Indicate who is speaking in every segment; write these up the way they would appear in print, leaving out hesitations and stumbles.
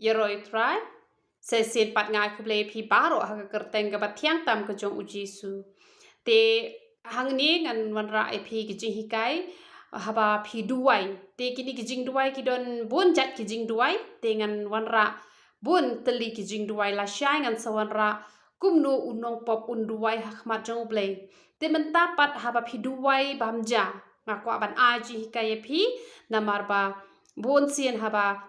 Speaker 1: Yeroi try. Sesin pat ngai kuble pi baro ha kerteng ka batiang tam ka jong ujisu. Te hang ni ngan wanra pi kijing hikai haba pi duwai. Te kini kijing duwai kidon bun jat kijing duwai te ngan wanra bun teli kijing duwai la syai ngan sawanra kumno unong pop un duwai hakmat jong uble. Te mentapat haba pi duwai bamja ngakwa ban aji hikai pi namar ba bun sien haba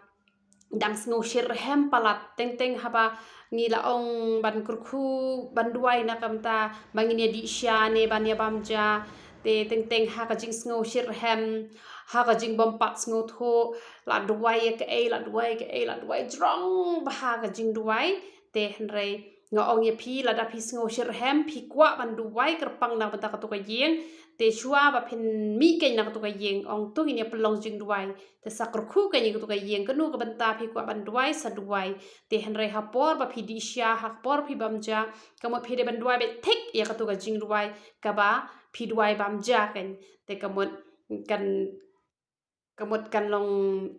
Speaker 1: dang sngo shir hem palat teng teng haba ngila ong ban kurku ban duai na kamta banginia dihsha ne ban ya bamja te teng teng ha ka jing sngo shir hem ha ka jing bompat sngo tho la duai ke la duai ke la duai drong ba ha ka jing duai te henrei nga ong ye pi la da pi sngo shir hem pi kwa ban duai kerpang na bata ka to ka yeng te shua ba phin mi ke na ka to ka yeng ong tu ni pelong jing duai te sakru khu ke ni ka to ka yeng kanu ka banta pi kwa ban duai sa duai te henrei hapor ba pi disha hapor pi bamja kamo pi de ban duai be thik ya ka to ka jing duai ka ba pi duai bamja kan te kamot kan long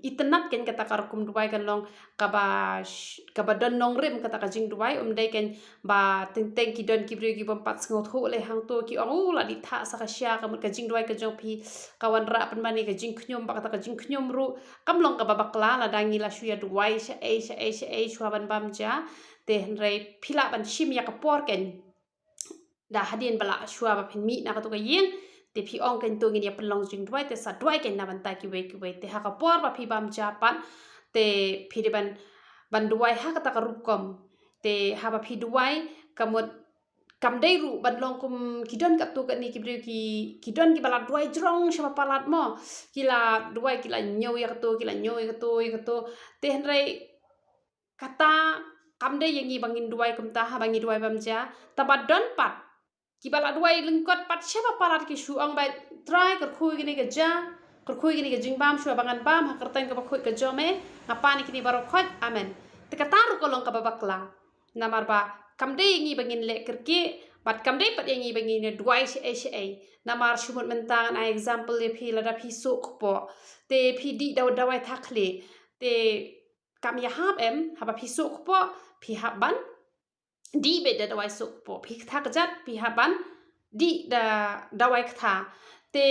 Speaker 1: itenat kan kata karakum duai kan long kaba don nong rim kata ka jing duai dai kan ba teng teng ki don ki bri ki bom pat sngot ho le hang to ki ong la di tha sa ka sya kamot ka jing duai ka jong pi kawan ra pen mani ka jing khnyom ba kata ka jing khnyom ru kam long ka ba bakla la dangi la shuya duai sha e shwa ban bamja te henrei phila ban shim ya ka por ken da hadin bala shua ba phin mi na ka to ka yeng te phi ong kan to ngi ya pelong jing duai te sa duai ken na ban ta ki we te ha ka por ba phi bam japan te phi de ban duai ha ka ta ka rukom te ha ba phi duai kamot kam dei ru ban long kum kidon ka to ka ni ki bre ki don ki bala duai jrong shama palat mo kila duai kila nyow ya ka to kila nyow ya ka to te henrei kata kam dei yangi bangin duai kum ta ha bangi duai bamja tabat don pat ki bala duai lengkot pat siapa palat ki shuang ba try ker khui gini ke ja ker khui gini ke jing bam shua bangan bam ha kerteng ke bakhui ke jome ngapa ni kini baro khot amen te katar ko long ka babakla namar ba kam dei ngi bangin le kerke bat kam dei pat yangi bangin duai she namar shumut mentangan ai example le phi la da phi sok po te phi di dawai thakle te kam ya hab em haba phi sok po phi haban di be da dawai sok po pi tha kajat pi haban di da dawai kha te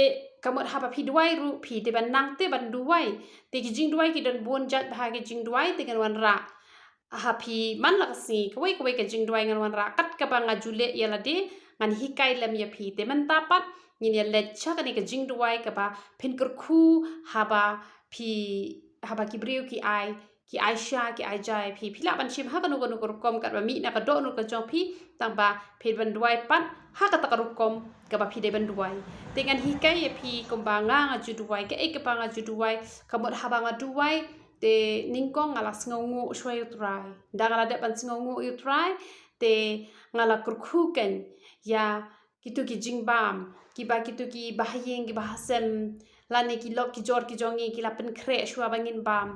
Speaker 1: kamot haba pi duai ru pi te ban nang te ban duai te ki jing duai ki don bon jat bha ki jing duai te kan wan ra ha pi man la si kawai ka jing duai ngan wan ra kat ka ba nga jule ya la de ngan hi kai lam ya pi te man tapat ni ya le cha ka ni ka jing duai ka ba phin kur khu haba ki briu ki Aisha ki Aijai pi phila ban shim ha kanu kom kat ba mi na ka do nu ka jong pi tang ba phi ban duai pat ha ka ta ka kom ka ba phi de ban duai tengan hi kai pi kom ba nga ju duai ka ek pa nga ju duai kamot ha ba nga duai te ningkong ngala sngongu shwai utrai da ngala de ban sngongu utrai te ngala kurkhu ken ya kitu ki jingbam ki ba kitu ki bahayeng ki bahasem lani ki lok ki jor ki jongi ki lapen kre shwa bangin bam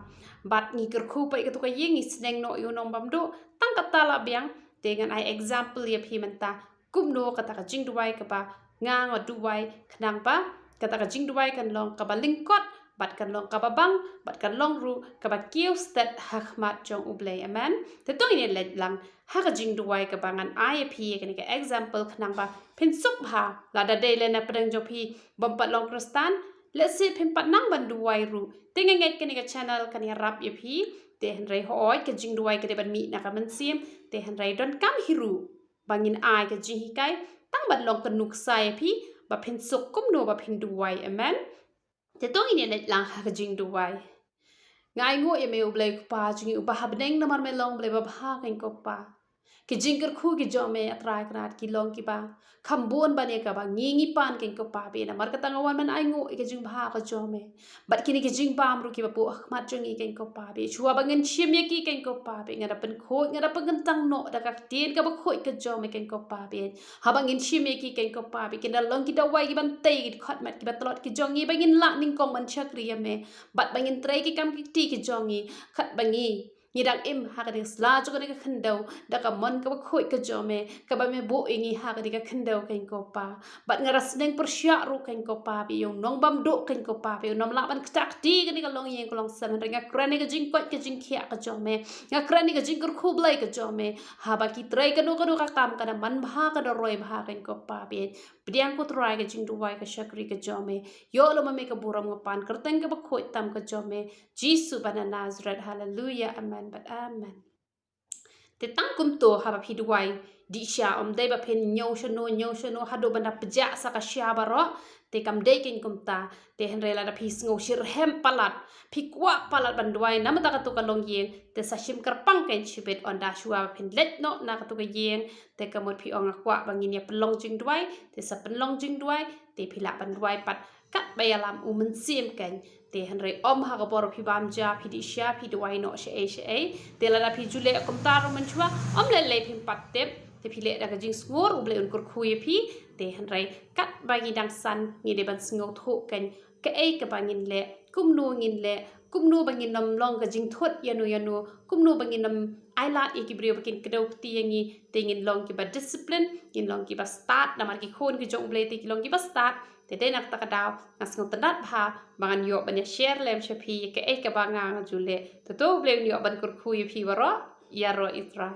Speaker 1: bat ngi kerkhu pa ikatu ka yeng sneng no yo nom bam do tang kata la biang dengan ai example ya phi menta kumno kata ka jing duai ka ba nga ngo duai khnang pa kata ka jing duai kan long ka ba lingkot bat kan long ka ba bang bat kan long ru ka ba kiu stat hakmat jong ublei amen te to ni let lang ha ka jing duai ka bangan ai phi ka ni ka example khnang ba phin sup ha la da de le na pedang jo phi bom pat long kristan let's say phin pat nang ban duai ru tengen ngai ka ni ka channel ka ni rap ye phi te hen rei hoi ka jing duai ka de ban mi na ka man sim te hen rei don kam hiru bangin ai ka jing hi kai tang ban long ka nuk sai phi ba phin sup kum no ba phin duai amen te to ni let lang ha ka jing duai ngai ngo ye me ublei pa jing u ba ha beneng na mar me long ble ba ha kain ko pa ki jingker khu ki jome atrai krat ki long ki ba khambon bane ka ba ngi pan ken ko pa be na mar ka tangawan man ai ngo ke jing bha ka jome bat kini ki jing pam ru ki ba pu mat jongi ken ko pa be chua bangen chim ye ki ken ko pa be ngada pen kho ngada pen tang no da ka tien ka ba khoi ka jome ken ko pa be ha bangin chim ye ki ken ko pa be ken da long ki da wai ki ban tei ki khat mat ki ba tlot ki jongi bangin la ning kong man chakri me bat bangin trai ki kam ki ti ki jongi khat bangi ngidang im ha ka dik sla jo ka dik khando da ka mon ka khoi ka jome ka ba me bo ingi ha ka dik khando kain ko pa bat ngaras neng persya ru kain ko pa bi yong nong bam do kain ko pa bi nom la ban ktak ti ka dik long yeng ko long san ringa krani ka jing kot ka jing khia ka jome nga krani ka jing kur khublai ka jome ha ba ki trai ka no ka kam ka man bha ka do roi bha kain ko pa bi Pediang ko try ka jing duwai ka shakri ka jome yo lo ma me ka buram ngapan kerteng ka ba khoi tam ka jome Jisu bana Nazareth hallelujah amen but amen te tang kum to ha ba phi duwai dihsha dai ba phen nyo shano hado bana pja sa ka sha baro te kam dai kin kum ta te hen rela da phi sngo shir hem palat phi kwa palat ban duwai nam ta ka to ka long yen te sa shim kar pang ken chibet on da shua phen let no na ka to ka yen te ka mot phi ong kwa bangin ya pelong jing duwai te sa pelong jing duwai te phi la ban duwai pat kat bayalam men sim ken te hen re om ha ka bor phi bamja phi dihsha phi duwai no she te la da phi jule kum ta ro man chua om le phi pat tep te phi le da ka jing sngur u ble un kur khui phi te hen re kat bagi dang san ngi de ban sngo tho ken ka ka bangin le kumno bangin nam long ka jing thot yanu kumno bangin nam ai la e ki brio bakin kedau ti yangi te ngin long ki ba discipline ngin long ki ba start namar ki khon ki jong ble te ki long ki ba start te de nak ta ka daw ngas ngot tandat bha bangan yo ban share lem shapi ka banga jule to ble yo ban kur khu phi waro ya ro itra